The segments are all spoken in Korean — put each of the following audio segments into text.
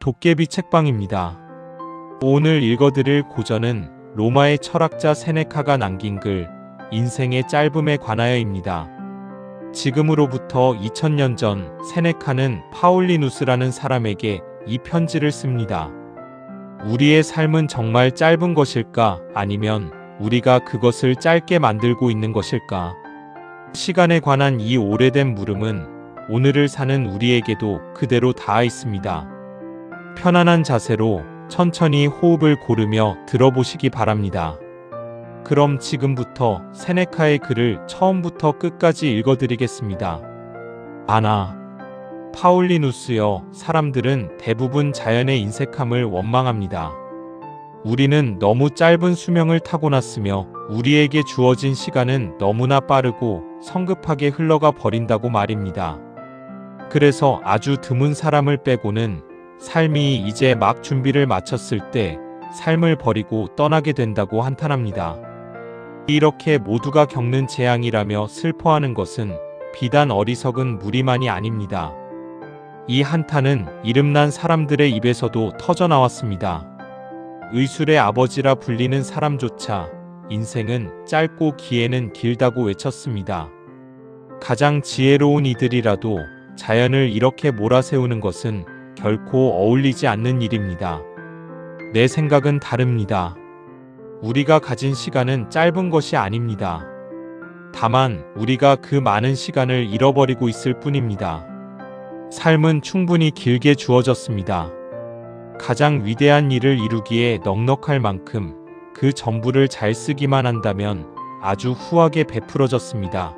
도깨비 책방입니다. 오늘 읽어드릴 고전은 로마의 철학자 세네카가 남긴 글 인생의 짧음에 관하여입니다. 지금으로부터 2000년 전 세네카는 파울리누스라는 사람에게 이 편지를 씁니다. 우리의 삶은 정말 짧은 것일까? 아니면 우리가 그것을 짧게 만들고 있는 것일까? 시간에 관한 이 오래된 물음은 오늘을 사는 우리에게도 그대로 닿아 있습니다. 편안한 자세로 천천히 호흡을 고르며 들어보시기 바랍니다. 그럼 지금부터 세네카의 글을 처음부터 끝까지 읽어드리겠습니다. 아나, 파울리누스여, 사람들은 대부분 자연의 인색함을 원망합니다. 우리는 너무 짧은 수명을 타고났으며 우리에게 주어진 시간은 너무나 빠르고 성급하게 흘러가 버린다고 말입니다. 그래서 아주 드문 사람을 빼고는 삶이 이제 막 준비를 마쳤을 때 삶을 버리고 떠나게 된다고 한탄합니다. 이렇게 모두가 겪는 재앙이라며 슬퍼하는 것은 비단 어리석은 무리만이 아닙니다. 이 한탄은 이름난 사람들의 입에서도 터져나왔습니다. 의술의 아버지라 불리는 사람조차 인생은 짧고 기회는 길다고 외쳤습니다. 가장 지혜로운 이들이라도 자연을 이렇게 몰아세우는 것은 결코 어울리지 않는 일입니다. 내 생각은 다릅니다. 우리가 가진 시간은 짧은 것이 아닙니다. 다만 우리가 그 많은 시간을 잃어버리고 있을 뿐입니다. 삶은 충분히 길게 주어졌습니다. 가장 위대한 일을 이루기에 넉넉할 만큼 그 전부를 잘 쓰기만 한다면 아주 후하게 베풀어졌습니다.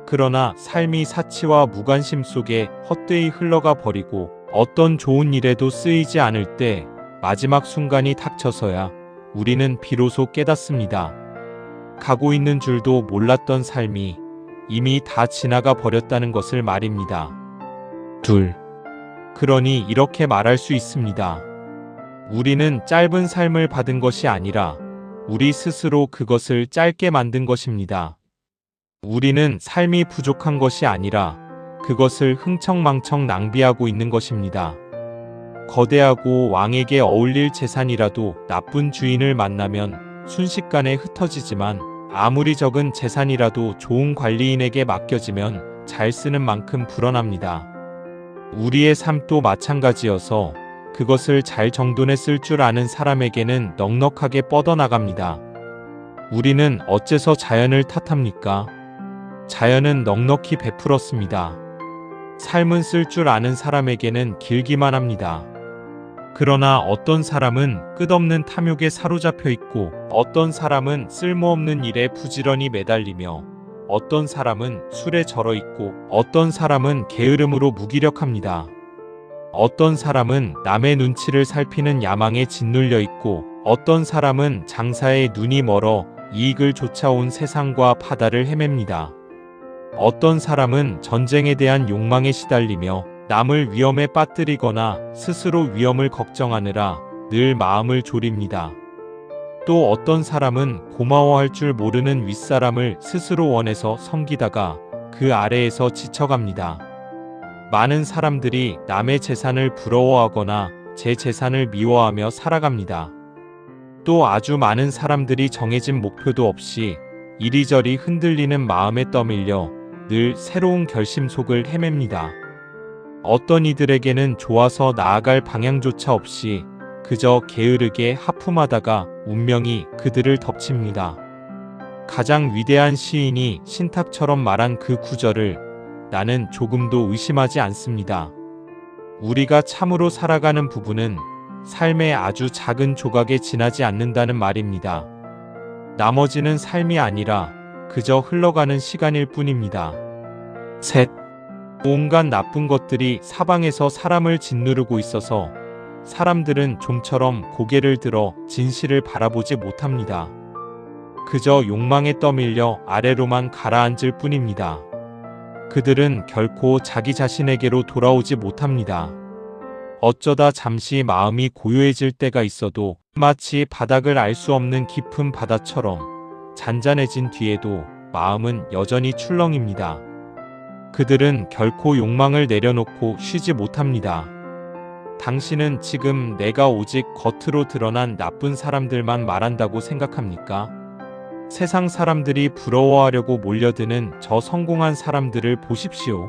그러나 삶이 사치와 무관심 속에 헛되이 흘러가 버리고 어떤 좋은 일에도 쓰이지 않을 때 마지막 순간이 닥쳐서야 우리는 비로소 깨닫습니다. 가고 있는 줄도 몰랐던 삶이 이미 다 지나가 버렸다는 것을 말입니다. 그러니 이렇게 말할 수 있습니다. 우리는 짧은 삶을 받은 것이 아니라 우리 스스로 그것을 짧게 만든 것입니다. 우리는 삶이 부족한 것이 아니라 그것을 흥청망청 낭비하고 있는 것입니다. 거대하고 왕에게 어울릴 재산이라도 나쁜 주인을 만나면 순식간에 흩어지지만 아무리 적은 재산이라도 좋은 관리인에게 맡겨지면 잘 쓰는 만큼 불어납니다. 우리의 삶도 마찬가지여서 그것을 잘 정돈해 쓸 줄 아는 사람에게는 넉넉하게 뻗어나갑니다. 우리는 어째서 자연을 탓합니까? 자연은 넉넉히 베풀었습니다. 삶은 쓸 줄 아는 사람에게는 길기만 합니다. 그러나 어떤 사람은 끝없는 탐욕에 사로잡혀 있고 어떤 사람은 쓸모없는 일에 부지런히 매달리며 어떤 사람은 술에 절어 있고 어떤 사람은 게으름으로 무기력합니다. 어떤 사람은 남의 눈치를 살피는 야망에 짓눌려 있고 어떤 사람은 장사에 눈이 멀어 이익을 쫓아온 세상과 바다를 헤맵니다. 어떤 사람은 전쟁에 대한 욕망에 시달리며 남을 위험에 빠뜨리거나 스스로 위험을 걱정하느라 늘 마음을 졸입니다. 또 어떤 사람은 고마워할 줄 모르는 윗사람을 스스로 원해서 섬기다가 그 아래에서 지쳐갑니다. 많은 사람들이 남의 재산을 부러워하거나 제 재산을 미워하며 살아갑니다. 또 아주 많은 사람들이 정해진 목표도 없이 이리저리 흔들리는 마음에 떠밀려 늘 새로운 결심 속을 헤맵니다. 어떤 이들에게는 좋아서 나아갈 방향조차 없이 그저 게으르게 하품하다가 운명이 그들을 덮칩니다. 가장 위대한 시인이 신탁처럼 말한 그 구절을 나는 조금도 의심하지 않습니다. 우리가 참으로 살아가는 부분은 삶의 아주 작은 조각에 지나지 않는다는 말입니다. 나머지는 삶이 아니라 그저 흘러가는 시간일 뿐입니다. 온갖 나쁜 것들이 사방에서 사람을 짓누르고 있어서 사람들은 좀처럼 고개를 들어 진실을 바라보지 못합니다. 그저 욕망에 떠밀려 아래로만 가라앉을 뿐입니다. 그들은 결코 자기 자신에게로 돌아오지 못합니다. 어쩌다 잠시 마음이 고요해질 때가 있어도 마치 바닥을 알 수 없는 깊은 바다처럼 잔잔해진 뒤에도 마음은 여전히 출렁입니다. 그들은 결코 욕망을 내려놓고 쉬지 못합니다. 당신은 지금 내가 오직 겉으로 드러난 나쁜 사람들만 말한다고 생각합니까? 세상 사람들이 부러워하려고 몰려드는 저 성공한 사람들을 보십시오.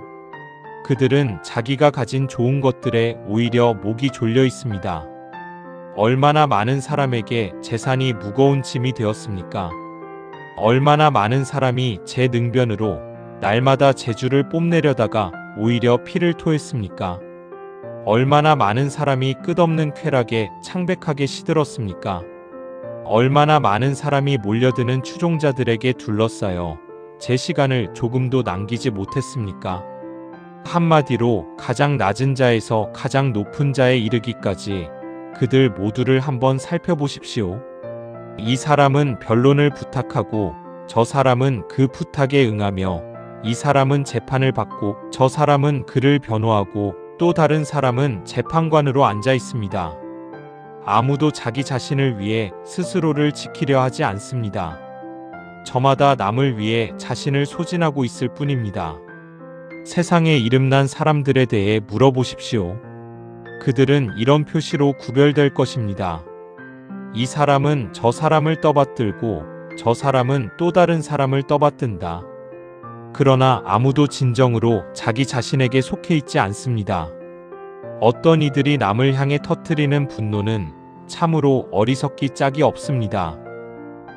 그들은 자기가 가진 좋은 것들에 오히려 목이 졸려 있습니다. 얼마나 많은 사람에게 재산이 무거운 짐이 되었습니까? 얼마나 많은 사람이 제 능변으로 날마다 재주를 뽐내려다가 오히려 피를 토했습니까? 얼마나 많은 사람이 끝없는 쾌락에 창백하게 시들었습니까? 얼마나 많은 사람이 몰려드는 추종자들에게 둘러싸여 제 시간을 조금도 남기지 못했습니까? 한마디로 가장 낮은 자에서 가장 높은 자에 이르기까지 그들 모두를 한번 살펴보십시오. 이 사람은 변론을 부탁하고 저 사람은 그 부탁에 응하며 이 사람은 재판을 받고 저 사람은 그를 변호하고 또 다른 사람은 재판관으로 앉아 있습니다. 아무도 자기 자신을 위해 스스로를 지키려 하지 않습니다. 저마다 남을 위해 자신을 소진하고 있을 뿐입니다. 세상에 이름난 사람들에 대해 물어보십시오. 그들은 이런 표시로 구별될 것입니다. 이 사람은 저 사람을 떠받들고 저 사람은 또 다른 사람을 떠받든다. 그러나 아무도 진정으로 자기 자신에게 속해 있지 않습니다. 어떤 이들이 남을 향해 터뜨리는 분노는 참으로 어리석기 짝이 없습니다.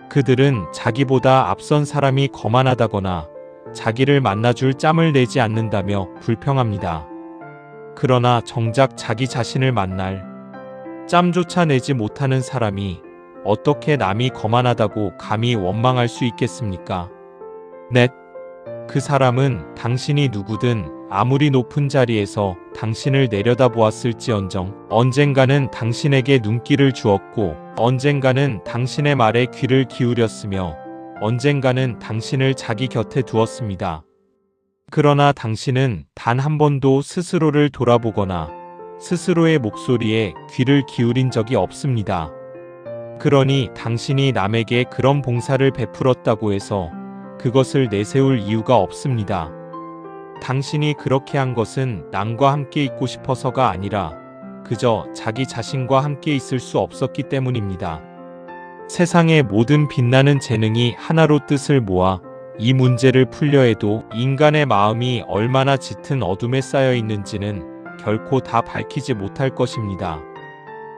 그들은 자기보다 앞선 사람이 거만하다거나 자기를 만나줄 짬을 내지 않는다며 불평합니다. 그러나 정작 자기 자신을 만날 짬조차 내지 못하는 사람이 어떻게 남이 거만하다고 감히 원망할 수 있겠습니까? 넷. 그 사람은 당신이 누구든 아무리 높은 자리에서 당신을 내려다보았을지언정 언젠가는 당신에게 눈길을 주었고 언젠가는 당신의 말에 귀를 기울였으며 언젠가는 당신을 자기 곁에 두었습니다. 그러나 당신은 단 한 번도 스스로를 돌아보거나 스스로의 목소리에 귀를 기울인 적이 없습니다. 그러니 당신이 남에게 그런 봉사를 베풀었다고 해서 그것을 내세울 이유가 없습니다. 당신이 그렇게 한 것은 남과 함께 있고 싶어서가 아니라 그저 자기 자신과 함께 있을 수 없었기 때문입니다. 세상의 모든 빛나는 재능이 하나로 뜻을 모아 이 문제를 풀려 해도 인간의 마음이 얼마나 짙은 어둠에 쌓여 있는지는 결코 다 밝히지 못할 것입니다.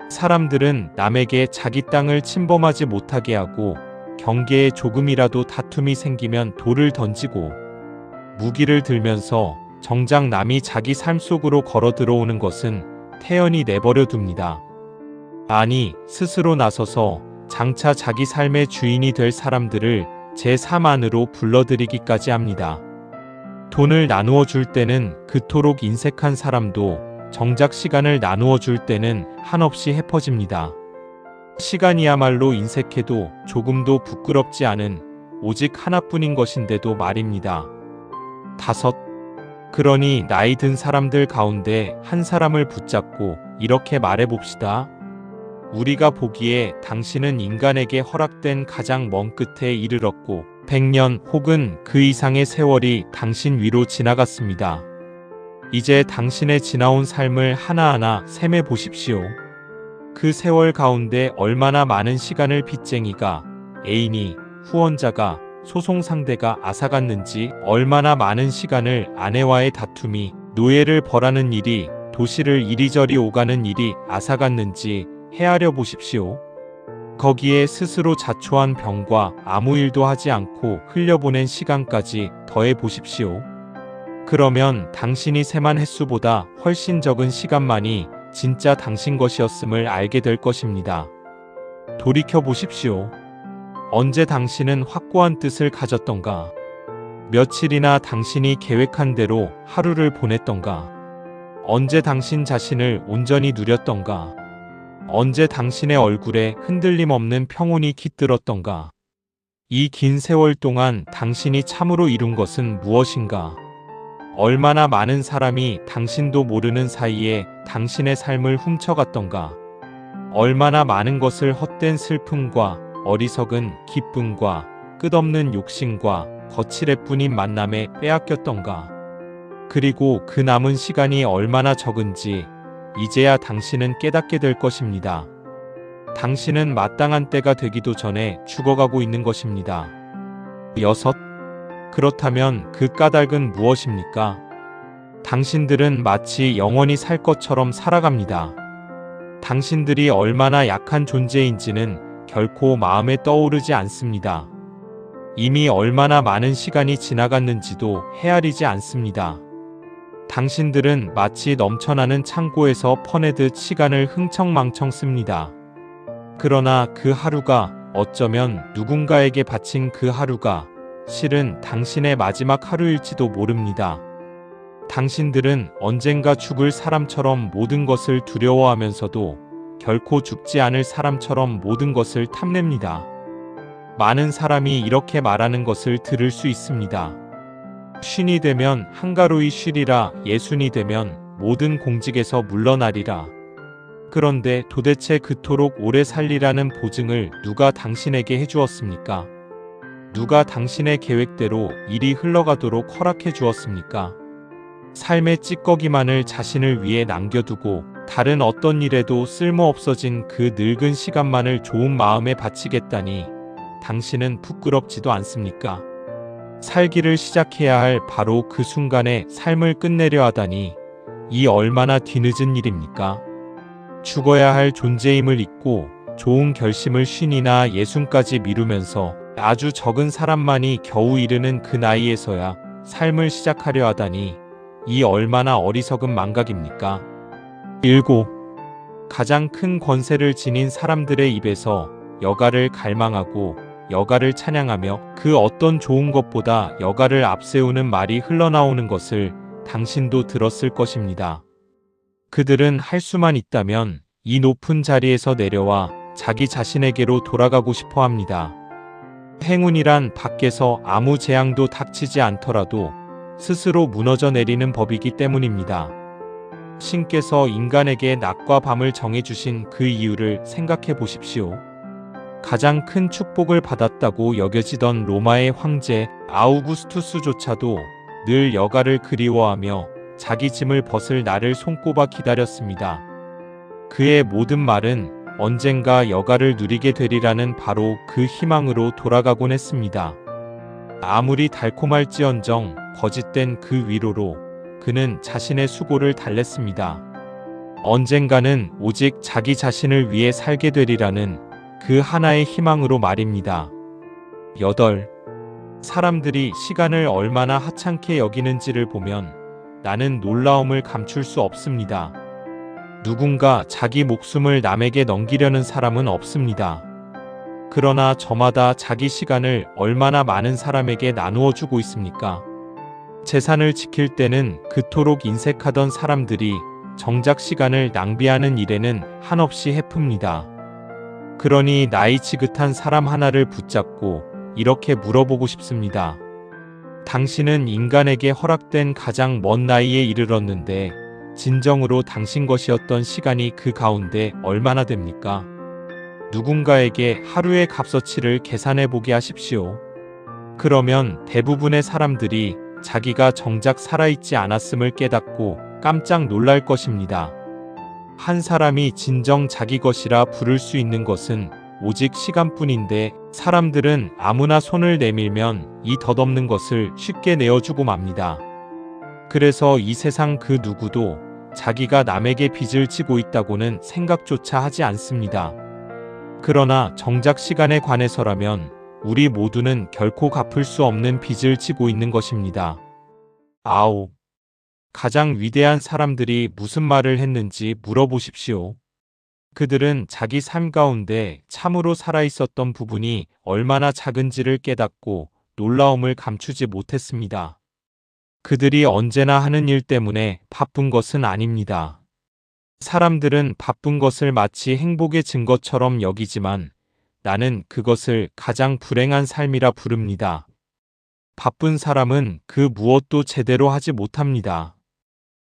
사람들은 남에게 자기 땅을 침범하지 못하게 하고 경계에 조금이라도 다툼이 생기면 돌을 던지고 무기를 들면서 정작 남이 자기 삶 속으로 걸어 들어오는 것은 태연히 내버려 둡니다. 아니, 스스로 나서서 장차 자기 삶의 주인이 될 사람들을 제 삶 안으로 불러들이기까지 합니다. 돈을 나누어 줄 때는 그토록 인색한 사람도 정작 시간을 나누어 줄 때는 한없이 해퍼집니다. 시간이야말로 인색해도 조금도 부끄럽지 않은 오직 하나뿐인 것인데도 말입니다. 5. 그러니 나이 든 사람들 가운데 한 사람을 붙잡고 이렇게 말해봅시다. 우리가 보기에 당신은 인간에게 허락된 가장 먼 끝에 이르렀고 100년 혹은 그 이상의 세월이 당신 위로 지나갔습니다. 이제 당신의 지나온 삶을 하나하나 셈해 보십시오. 그 세월 가운데 얼마나 많은 시간을 빚쟁이가, 애인이, 후원자가, 소송 상대가 앗아갔는지, 얼마나 많은 시간을 아내와의 다툼이, 노예를 벌하는 일이, 도시를 이리저리 오가는 일이 앗아갔는지 헤아려 보십시오. 거기에 스스로 자초한 병과 아무 일도 하지 않고 흘려보낸 시간까지 더해 보십시오. 그러면 당신이 세만 횟수보다 훨씬 적은 시간만이 진짜 당신 것이었음을 알게 될 것입니다. 돌이켜 보십시오. 언제 당신은 확고한 뜻을 가졌던가? 며칠이나 당신이 계획한 대로 하루를 보냈던가? 언제 당신 자신을 온전히 누렸던가? 언제 당신의 얼굴에 흔들림 없는 평온이 깃들었던가? 이 긴 세월 동안 당신이 참으로 이룬 것은 무엇인가? 얼마나 많은 사람이 당신도 모르는 사이에 당신의 삶을 훔쳐갔던가? 얼마나 많은 것을 헛된 슬픔과 어리석은 기쁨과 끝없는 욕심과 거칠애뿐인 만남에 빼앗겼던가? 그리고 그 남은 시간이 얼마나 적은지 이제야 당신은 깨닫게 될 것입니다. 당신은 마땅한 때가 되기도 전에 죽어가고 있는 것입니다. 6. 그렇다면 그 까닭은 무엇입니까? 당신들은 마치 영원히 살 것처럼 살아갑니다. 당신들이 얼마나 약한 존재인지는 결코 마음에 떠오르지 않습니다. 이미 얼마나 많은 시간이 지나갔는지도 헤아리지 않습니다. 당신들은 마치 넘쳐나는 창고에서 퍼내듯 시간을 흥청망청 씁니다. 그러나 그 하루가 어쩌면 누군가에게 바친 그 하루가 실은 당신의 마지막 하루일지도 모릅니다. 당신들은 언젠가 죽을 사람처럼 모든 것을 두려워하면서도 결코 죽지 않을 사람처럼 모든 것을 탐냅니다. 많은 사람이 이렇게 말하는 것을 들을 수 있습니다. 쉰이 되면 한가로이 쉬리라, 예순이 되면 모든 공직에서 물러나리라. 그런데 도대체 그토록 오래 살리라는 보증을 누가 당신에게 해주었습니까? 누가 당신의 계획대로 일이 흘러가도록 허락해 주었습니까? 삶의 찌꺼기만을 자신을 위해 남겨두고 다른 어떤 일에도 쓸모없어진 그 늙은 시간만을 좋은 마음에 바치겠다니 당신은 부끄럽지도 않습니까? 살기를 시작해야 할 바로 그 순간에 삶을 끝내려 하다니 이 얼마나 뒤늦은 일입니까? 죽어야 할 존재임을 잊고 좋은 결심을 쉰이나 예순까지 미루면서 아주 적은 사람만이 겨우 이르는 그 나이에서야 삶을 시작하려 하다니 이 얼마나 어리석은 망각입니까? 7. 가장 큰 권세를 지닌 사람들의 입에서 여가를 갈망하고 여가를 찬양하며 그 어떤 좋은 것보다 여가를 앞세우는 말이 흘러나오는 것을 당신도 들었을 것입니다. 그들은 할 수만 있다면 이 높은 자리에서 내려와 자기 자신에게로 돌아가고 싶어 합니다. 행운이란 밖에서 아무 재앙도 닥치지 않더라도 스스로 무너져 내리는 법이기 때문입니다. 신께서 인간에게 낮과 밤을 정해주신 그 이유를 생각해 보십시오. 가장 큰 축복을 받았다고 여겨지던 로마의 황제 아우구스투스조차도 늘 여가를 그리워하며 자기 짐을 벗을 날을 손꼽아 기다렸습니다. 그의 모든 말은 언젠가 여가를 누리게 되리라는 바로 그 희망으로 돌아가곤 했습니다. 아무리 달콤할지언정 거짓된 그 위로로 그는 자신의 수고를 달랬습니다. 언젠가는 오직 자기 자신을 위해 살게 되리라는 그 하나의 희망으로 말입니다. 8. 사람들이 시간을 얼마나 하찮게 여기는지를 보면 나는 놀라움을 감출 수 없습니다. 누군가 자기 목숨을 남에게 넘기려는 사람은 없습니다. 그러나 저마다 자기 시간을 얼마나 많은 사람에게 나누어 주고 있습니까? 재산을 지킬 때는 그토록 인색하던 사람들이 정작 시간을 낭비하는 일에는 한없이 해픕니다. 그러니 나이 지긋한 사람 하나를 붙잡고 이렇게 물어보고 싶습니다. 당신은 인간에게 허락된 가장 먼 나이에 이르렀는데 진정으로 당신 것이었던 시간이 그 가운데 얼마나 됩니까? 누군가에게 하루의 값어치를 계산해 보게 하십시오. 그러면 대부분의 사람들이 자기가 정작 살아있지 않았음을 깨닫고 깜짝 놀랄 것입니다. 한 사람이 진정 자기 것이라 부를 수 있는 것은 오직 시간뿐인데 사람들은 아무나 손을 내밀면 이 덧없는 것을 쉽게 내어주고 맙니다. 그래서 이 세상 그 누구도 자기가 남에게 빚을 지고 있다고는 생각조차 하지 않습니다. 그러나 정작 시간에 관해서라면 우리 모두는 결코 갚을 수 없는 빚을 지고 있는 것입니다. 9. 가장 위대한 사람들이 무슨 말을 했는지 물어보십시오. 그들은 자기 삶 가운데 참으로 살아있었던 부분이 얼마나 작은지를 깨닫고 놀라움을 감추지 못했습니다. 그들이 언제나 하는 일 때문에 바쁜 것은 아닙니다. 사람들은 바쁜 것을 마치 행복의 증거처럼 여기지만 나는 그것을 가장 불행한 삶이라 부릅니다. 바쁜 사람은 그 무엇도 제대로 하지 못합니다.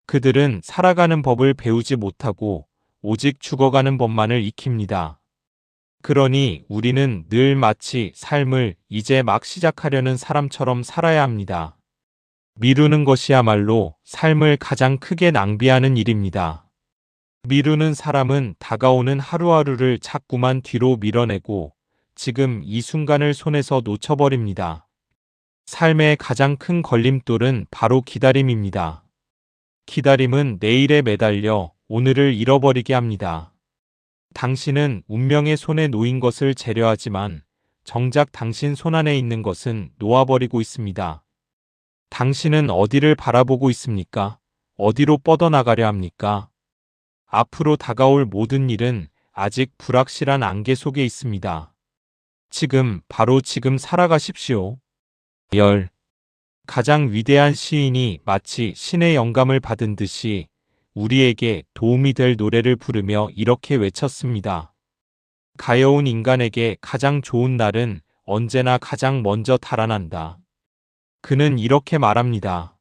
그들은 살아가는 법을 배우지 못하고 오직 죽어가는 법만을 익힙니다. 그러니 우리는 늘 마치 삶을 이제 막 시작하려는 사람처럼 살아야 합니다. 미루는 것이야말로 삶을 가장 크게 낭비하는 일입니다. 미루는 사람은 다가오는 하루하루를 자꾸만 뒤로 밀어내고 지금 이 순간을 손에서 놓쳐버립니다. 삶의 가장 큰 걸림돌은 바로 기다림입니다. 기다림은 내일에 매달려 오늘을 잃어버리게 합니다. 당신은 운명의 손에 놓인 것을 재려하지만 정작 당신 손안에 있는 것은 놓아버리고 있습니다. 당신은 어디를 바라보고 있습니까? 어디로 뻗어나가려 합니까? 앞으로 다가올 모든 일은 아직 불확실한 안개 속에 있습니다. 지금, 바로 지금 살아가십시오. 가장 위대한 시인이 마치 신의 영감을 받은 듯이 우리에게 도움이 될 노래를 부르며 이렇게 외쳤습니다. 가여운 인간에게 가장 좋은 날은 언제나 가장 먼저 달아난다. 그는 이렇게 말합니다.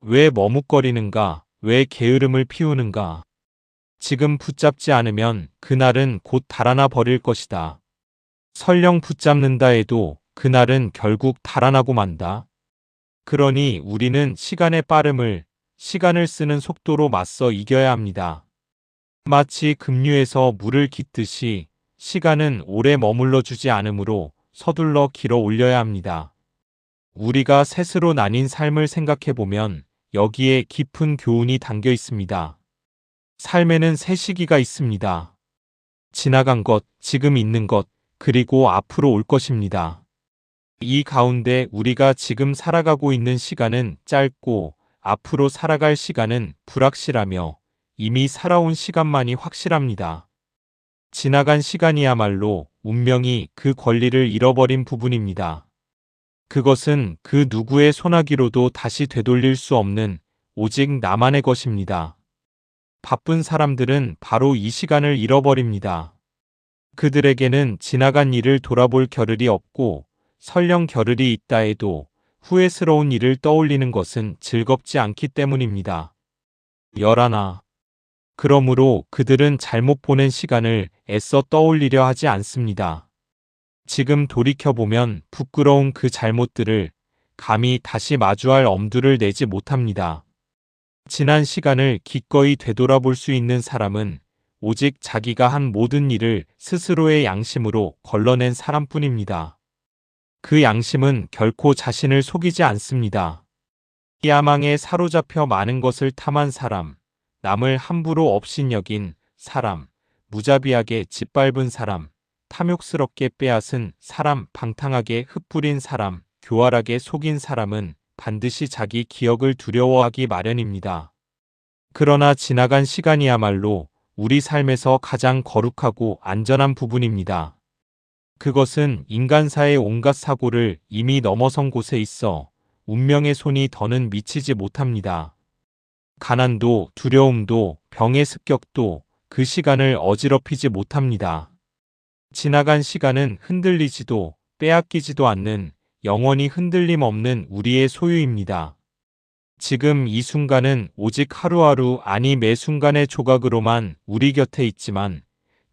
왜 머뭇거리는가? 왜 게으름을 피우는가? 지금 붙잡지 않으면 그날은 곧 달아나 버릴 것이다. 설령 붙잡는다 해도 그날은 결국 달아나고 만다. 그러니 우리는 시간의 빠름을, 시간을 쓰는 속도로 맞서 이겨야 합니다. 마치 급류에서 물을 깃듯이 시간은 오래 머물러 주지 않으므로 서둘러 길어 올려야 합니다. 우리가 셋으로 나뉜 삶을 생각해보면 여기에 깊은 교훈이 담겨 있습니다. 삶에는 세 시기가 있습니다. 지나간 것, 지금 있는 것, 그리고 앞으로 올 것입니다. 이 가운데 우리가 지금 살아가고 있는 시간은 짧고 앞으로 살아갈 시간은 불확실하며 이미 살아온 시간만이 확실합니다. 지나간 시간이야말로 운명이 그 권리를 잃어버린 부분입니다. 그것은 그 누구의 손아귀로도 다시 되돌릴 수 없는 오직 나만의 것입니다. 바쁜 사람들은 바로 이 시간을 잃어버립니다. 그들에게는 지나간 일을 돌아볼 겨를이 없고 설령 겨를이 있다 해도 후회스러운 일을 떠올리는 것은 즐겁지 않기 때문입니다. 11. 그러므로 그들은 잘못 보낸 시간을 애써 떠올리려 하지 않습니다. 지금 돌이켜보면 부끄러운 그 잘못들을 감히 다시 마주할 엄두를 내지 못합니다. 지난 시간을 기꺼이 되돌아볼 수 있는 사람은 오직 자기가 한 모든 일을 스스로의 양심으로 걸러낸 사람뿐입니다. 그 양심은 결코 자신을 속이지 않습니다. 야망에 사로잡혀 많은 것을 탐한 사람, 남을 함부로 업신여긴 사람, 무자비하게 짓밟은 사람, 탐욕스럽게 빼앗은 사람, 방탕하게 흩뿌린 사람, 교활하게 속인 사람은 반드시 자기 기억을 두려워하기 마련입니다. 그러나 지나간 시간이야말로 우리 삶에서 가장 거룩하고 안전한 부분입니다. 그것은 인간사의 온갖 사고를 이미 넘어선 곳에 있어 운명의 손이 더는 미치지 못합니다. 가난도, 두려움도, 병의 습격도 그 시간을 어지럽히지 못합니다. 지나간 시간은 흔들리지도 빼앗기지도 않는 영원히 흔들림 없는 우리의 소유입니다. 지금 이 순간은 오직 하루하루, 아니 매 순간의 조각으로만 우리 곁에 있지만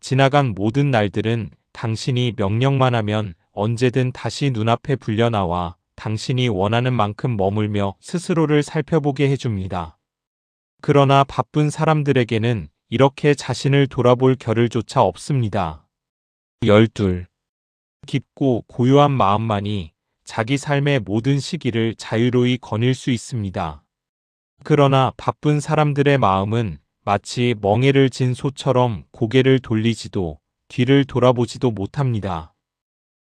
지나간 모든 날들은 당신이 명령만 하면 언제든 다시 눈앞에 불려나와 당신이 원하는 만큼 머물며 스스로를 살펴보게 해줍니다. 그러나 바쁜 사람들에게는 이렇게 자신을 돌아볼 겨를조차 없습니다. 12. 깊고 고요한 마음만이 자기 삶의 모든 시기를 자유로이 거닐 수 있습니다. 그러나 바쁜 사람들의 마음은 마치 멍에를 진 소처럼 고개를 돌리지도 뒤를 돌아보지도 못합니다.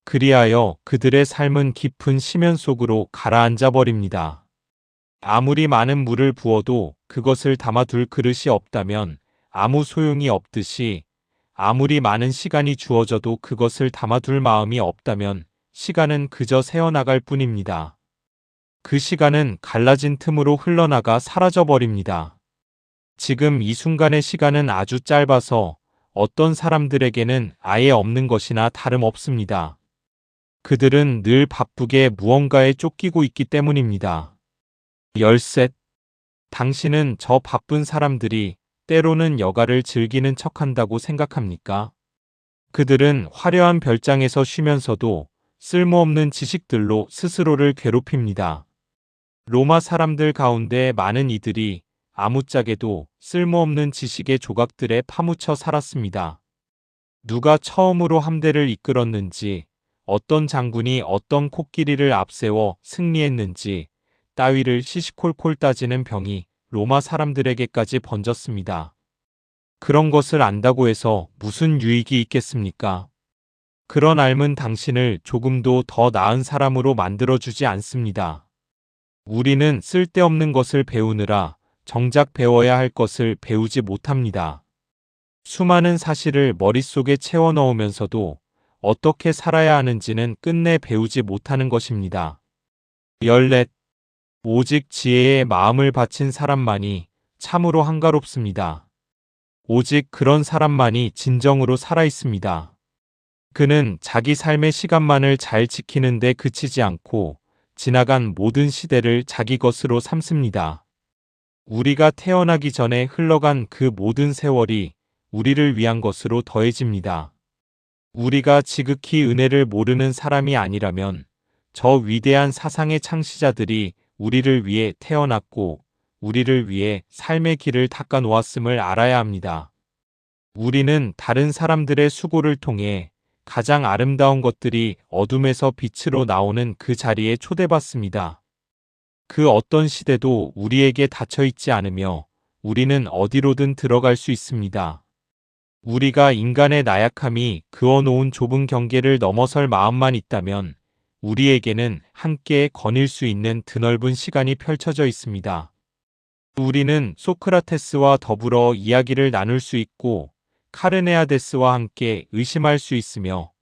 그리하여 그들의 삶은 깊은 심연 속으로 가라앉아 버립니다. 아무리 많은 물을 부어도 그것을 담아둘 그릇이 없다면 아무 소용이 없듯이 아무리 많은 시간이 주어져도 그것을 담아둘 마음이 없다면 시간은 그저 새어나갈 뿐입니다. 그 시간은 갈라진 틈으로 흘러나가 사라져버립니다. 지금 이 순간의 시간은 아주 짧아서 어떤 사람들에게는 아예 없는 것이나 다름없습니다. 그들은 늘 바쁘게 무언가에 쫓기고 있기 때문입니다. 13. 당신은 저 바쁜 사람들이 때로는 여가를 즐기는 척한다고 생각합니까? 그들은 화려한 별장에서 쉬면서도 쓸모없는 지식들로 스스로를 괴롭힙니다. 로마 사람들 가운데 많은 이들이 아무짝에도 쓸모없는 지식의 조각들에 파묻혀 살았습니다. 누가 처음으로 함대를 이끌었는지, 어떤 장군이 어떤 코끼리를 앞세워 승리했는지 따위를 시시콜콜 따지는 병이 로마 사람들에게까지 번졌습니다. 그런 것을 안다고 해서 무슨 유익이 있겠습니까? 그런 삶은 당신을 조금도 더 나은 사람으로 만들어주지 않습니다. 우리는 쓸데없는 것을 배우느라 정작 배워야 할 것을 배우지 못합니다. 수많은 사실을 머릿속에 채워 넣으면서도 어떻게 살아야 하는지는 끝내 배우지 못하는 것입니다. 14. 오직 지혜에 마음을 바친 사람만이 참으로 한가롭습니다. 오직 그런 사람만이 진정으로 살아있습니다. 그는 자기 삶의 시간만을 잘 지키는 데 그치지 않고 지나간 모든 시대를 자기 것으로 삼습니다. 우리가 태어나기 전에 흘러간 그 모든 세월이 우리를 위한 것으로 더해집니다. 우리가 지극히 은혜를 모르는 사람이 아니라면 저 위대한 사상의 창시자들이 우리를 위해 태어났고 우리를 위해 삶의 길을 닦아 놓았음을 알아야 합니다. 우리는 다른 사람들의 수고를 통해 가장 아름다운 것들이 어둠에서 빛으로 나오는 그 자리에 초대받습니다. 그 어떤 시대도 우리에게 닫혀 있지 않으며 우리는 어디로든 들어갈 수 있습니다. 우리가 인간의 나약함이 그어놓은 좁은 경계를 넘어설 마음만 있다면 우리에게는 함께 거닐 수 있는 드넓은 시간이 펼쳐져 있습니다. 우리는 소크라테스와 더불어 이야기를 나눌 수 있고 카르네아데스와 함께 의심할 수 있으며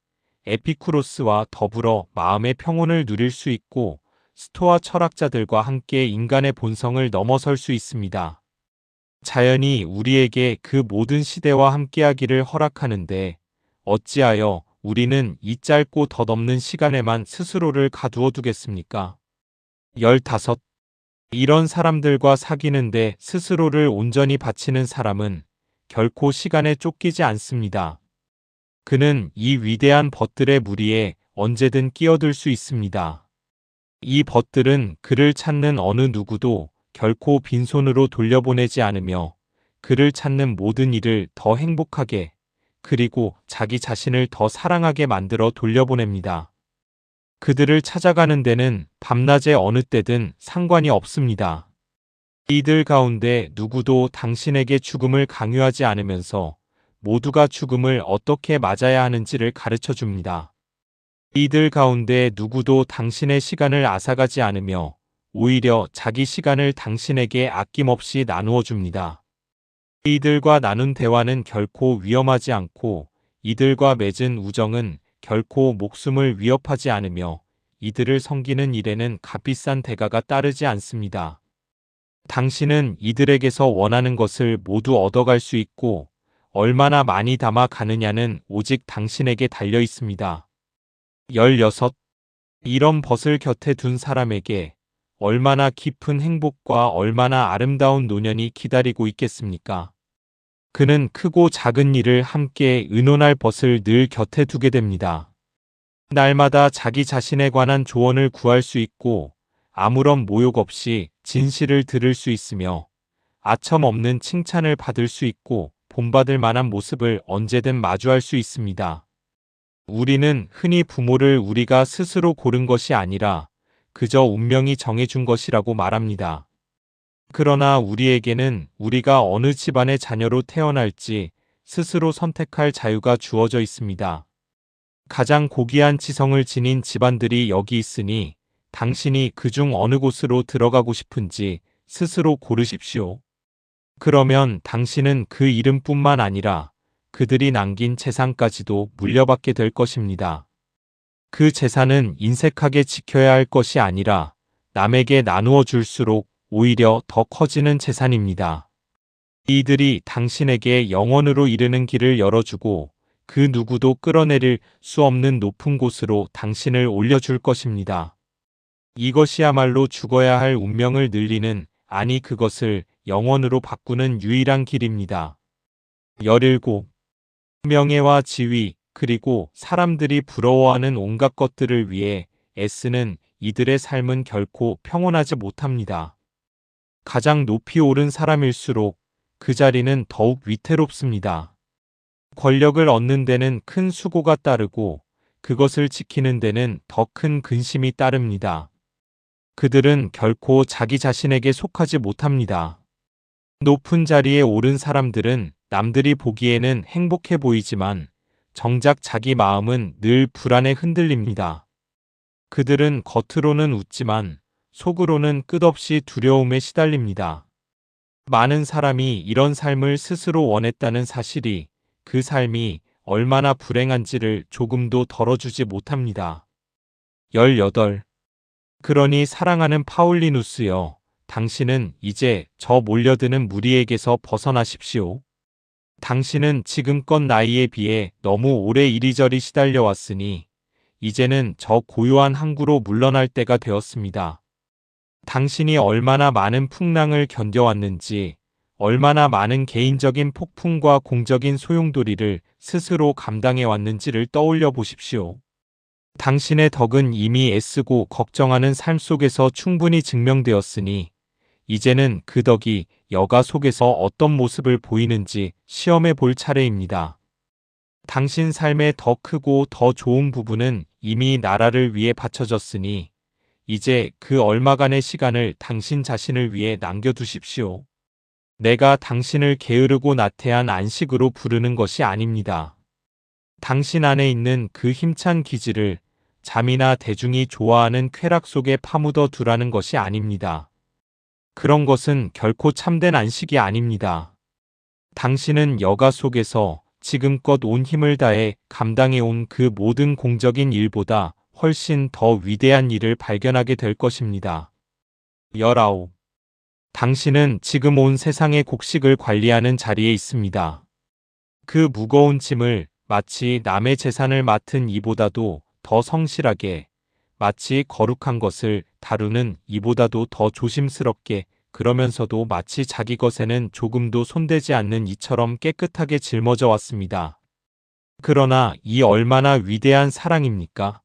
에피쿠로스와 더불어 마음의 평온을 누릴 수 있고 스토아 철학자들과 함께 인간의 본성을 넘어설 수 있습니다. 자연이 우리에게 그 모든 시대와 함께하기를 허락하는데 어찌하여 우리는 이 짧고 덧없는 시간에만 스스로를 가두어 두겠습니까? 15. 이런 사람들과 사귀는데 스스로를 온전히 바치는 사람은 결코 시간에 쫓기지 않습니다. 그는 이 위대한 벗들의 무리에 언제든 끼어들 수 있습니다. 이 벗들은 그를 찾는 어느 누구도 결코 빈손으로 돌려보내지 않으며 그를 찾는 모든 이를 더 행복하게 그리고 자기 자신을 더 사랑하게 만들어 돌려보냅니다. 그들을 찾아가는 데는 밤낮에 어느 때든 상관이 없습니다. 이들 가운데 누구도 당신에게 죽음을 강요하지 않으면서 모두가 죽음을 어떻게 맞아야 하는지를 가르쳐 줍니다. 이들 가운데 누구도 당신의 시간을 앗아가지 않으며 오히려 자기 시간을 당신에게 아낌없이 나누어 줍니다. 이들과 나눈 대화는 결코 위험하지 않고 이들과 맺은 우정은 결코 목숨을 위협하지 않으며 이들을 섬기는 일에는 값비싼 대가가 따르지 않습니다. 당신은 이들에게서 원하는 것을 모두 얻어갈 수 있고 얼마나 많이 담아 가느냐는 오직 당신에게 달려 있습니다. 16. 이런 벗을 곁에 둔 사람에게 얼마나 깊은 행복과 얼마나 아름다운 노년이 기다리고 있겠습니까? 그는 크고 작은 일을 함께 의논할 벗을 늘 곁에 두게 됩니다. 날마다 자기 자신에 관한 조언을 구할 수 있고 아무런 모욕 없이 진실을 들을 수 있으며 아첨 없는 칭찬을 받을 수 있고 본받을 만한 모습을 언제든 마주할 수 있습니다. 우리는 흔히 부모를 우리가 스스로 고른 것이 아니라 그저 운명이 정해준 것이라고 말합니다. 그러나 우리에게는 우리가 어느 집안의 자녀로 태어날지 스스로 선택할 자유가 주어져 있습니다. 가장 고귀한 지성을 지닌 집안들이 여기 있으니 당신이 그중 어느 곳으로 들어가고 싶은지 스스로 고르십시오. 그러면 당신은 그 이름뿐만 아니라 그들이 남긴 재산까지도 물려받게 될 것입니다. 그 재산은 인색하게 지켜야 할 것이 아니라 남에게 나누어 줄수록 오히려 더 커지는 재산입니다. 이들이 당신에게 영원으로 이르는 길을 열어주고 그 누구도 끌어내릴 수 없는 높은 곳으로 당신을 올려줄 것입니다. 이것이야말로 죽어야 할 운명을 늘리는, 아니 그것을 영원으로 바꾸는 유일한 길입니다. 17. 명예와 지위, 그리고 사람들이 부러워하는 온갖 것들을 위해 애쓰는 이들의 삶은 결코 평온하지 못합니다. 가장 높이 오른 사람일수록 그 자리는 더욱 위태롭습니다. 권력을 얻는 데는 큰 수고가 따르고 그것을 지키는 데는 더 큰 근심이 따릅니다. 그들은 결코 자기 자신에게 속하지 못합니다. 높은 자리에 오른 사람들은 남들이 보기에는 행복해 보이지만 정작 자기 마음은 늘 불안에 흔들립니다. 그들은 겉으로는 웃지만 속으로는 끝없이 두려움에 시달립니다. 많은 사람이 이런 삶을 스스로 원했다는 사실이 그 삶이 얼마나 불행한지를 조금도 덜어주지 못합니다. 18. 그러니 사랑하는 파울리누스여, 당신은 이제 저 몰려드는 무리에게서 벗어나십시오. 당신은 지금껏 나이에 비해 너무 오래 이리저리 시달려왔으니 이제는 저 고요한 항구로 물러날 때가 되었습니다. 당신이 얼마나 많은 풍랑을 견뎌왔는지, 얼마나 많은 개인적인 폭풍과 공적인 소용돌이를 스스로 감당해왔는지를 떠올려 보십시오. 당신의 덕은 이미 애쓰고 걱정하는 삶 속에서 충분히 증명되었으니 이제는 그 덕이 여가 속에서 어떤 모습을 보이는지 시험해 볼 차례입니다. 당신 삶의 더 크고 더 좋은 부분은 이미 나라를 위해 바쳐졌으니 이제 그 얼마간의 시간을 당신 자신을 위해 남겨두십시오. 내가 당신을 게으르고 나태한 안식으로 부르는 것이 아닙니다. 당신 안에 있는 그 힘찬 기질을 잠이나 대중이 좋아하는 쾌락 속에 파묻어 두라는 것이 아닙니다. 그런 것은 결코 참된 안식이 아닙니다. 당신은 여가 속에서 지금껏 온 힘을 다해 감당해온 그 모든 공적인 일보다 훨씬 더 위대한 일을 발견하게 될 것입니다. 19. 당신은 지금 온 세상의 곡식을 관리하는 자리에 있습니다. 그 무거운 짐을 마치 남의 재산을 맡은 이보다도 더 성실하게, 마치 거룩한 것을 다루는 이보다도 더 조심스럽게, 그러면서도 마치 자기 것에는 조금도 손대지 않는 이처럼 깨끗하게 짊어져 왔습니다. 그러나 이 얼마나 위대한 사랑입니까?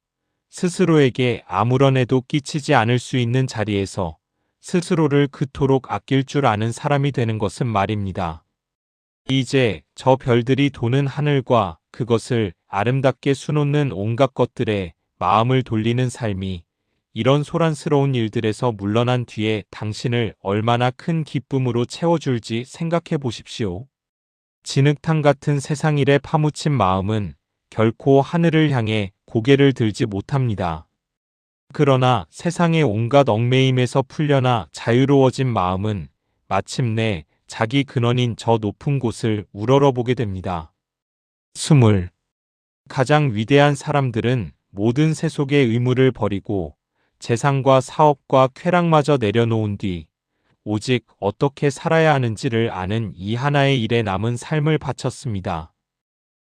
스스로에게 아무런 해도 끼치지 않을 수 있는 자리에서 스스로를 그토록 아낄 줄 아는 사람이 되는 것은 말입니다. 이제 저 별들이 도는 하늘과 그것을 아름답게 수놓는 온갖 것들에 마음을 돌리는 삶이 이런 소란스러운 일들에서 물러난 뒤에 당신을 얼마나 큰 기쁨으로 채워줄지 생각해 보십시오. 진흙탕 같은 세상 일에 파묻힌 마음은 결코 하늘을 향해 고개를 들지 못합니다. 그러나 세상의 온갖 얽매임에서 풀려나 자유로워진 마음은 마침내 자기 근원인 저 높은 곳을 우러러보게 됩니다. 20. 가장 위대한 사람들은 모든 세속의 의무를 버리고 재산과 사업과 쾌락마저 내려놓은 뒤 오직 어떻게 살아야 하는지를 아는 이 하나의 일에 남은 삶을 바쳤습니다.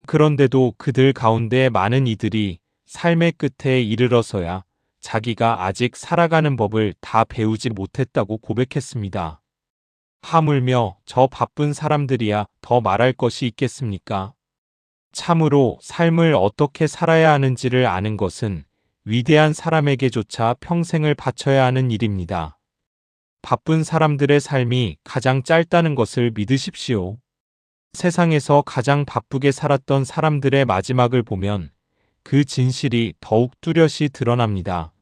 그런데도 그들 가운데 많은 이들이 삶의 끝에 이르러서야 자기가 아직 살아가는 법을 다 배우지 못했다고 고백했습니다. 하물며 저 바쁜 사람들이야 더 말할 것이 있겠습니까? 참으로 삶을 어떻게 살아야 하는지를 아는 것은 위대한 사람에게조차 평생을 바쳐야 하는 일입니다. 바쁜 사람들의 삶이 가장 짧다는 것을 믿으십시오. 세상에서 가장 바쁘게 살았던 사람들의 마지막을 보면 그 진실이 더욱 뚜렷이 드러납니다.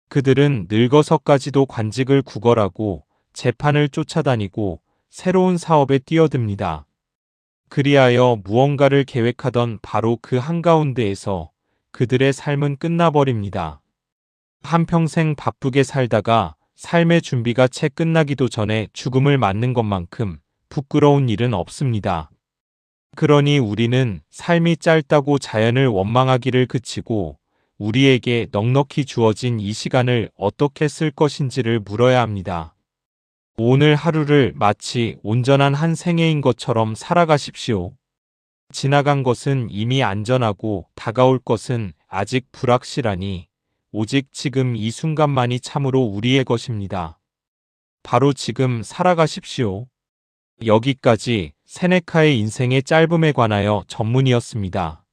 그들은 늙어서까지도 관직을 구걸하고 재판을 쫓아다니고 새로운 사업에 뛰어듭니다. 그리하여 무언가를 계획하던 바로 그 한가운데에서 그들의 삶은 끝나버립니다. 한평생 바쁘게 살다가 삶의 준비가 채 끝나기도 전에 죽음을 맞는 것만큼 부끄러운 일은 없습니다. 그러니 우리는 삶이 짧다고 자연을 원망하기를 그치고 우리에게 넉넉히 주어진 이 시간을 어떻게 쓸 것인지를 물어야 합니다. 오늘 하루를 마치 온전한 한 생애인 것처럼 살아가십시오. 지나간 것은 이미 안전하고 다가올 것은 아직 불확실하니 오직 지금 이 순간만이 참으로 우리의 것입니다. 바로 지금 살아가십시오. 여기까지 세네카의 인생의 짧음에 관하여 전문이었습니다.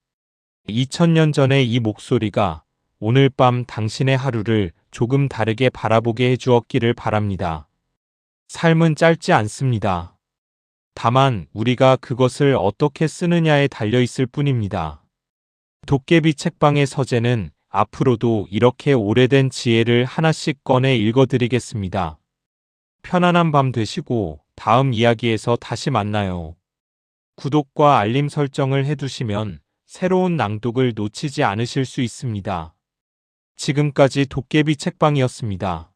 2000년 전의 이 목소리가 오늘 밤 당신의 하루를 조금 다르게 바라보게 해주었기를 바랍니다. 삶은 짧지 않습니다. 다만 우리가 그것을 어떻게 쓰느냐에 달려 있을 뿐입니다. 도깨비 책방의 서재는 앞으로도 이렇게 오래된 지혜를 하나씩 꺼내 읽어드리겠습니다. 편안한 밤 되시고 다음 이야기에서 다시 만나요. 구독과 알림 설정을 해두시면 새로운 낭독을 놓치지 않으실 수 있습니다. 지금까지 도깨비 책방이었습니다.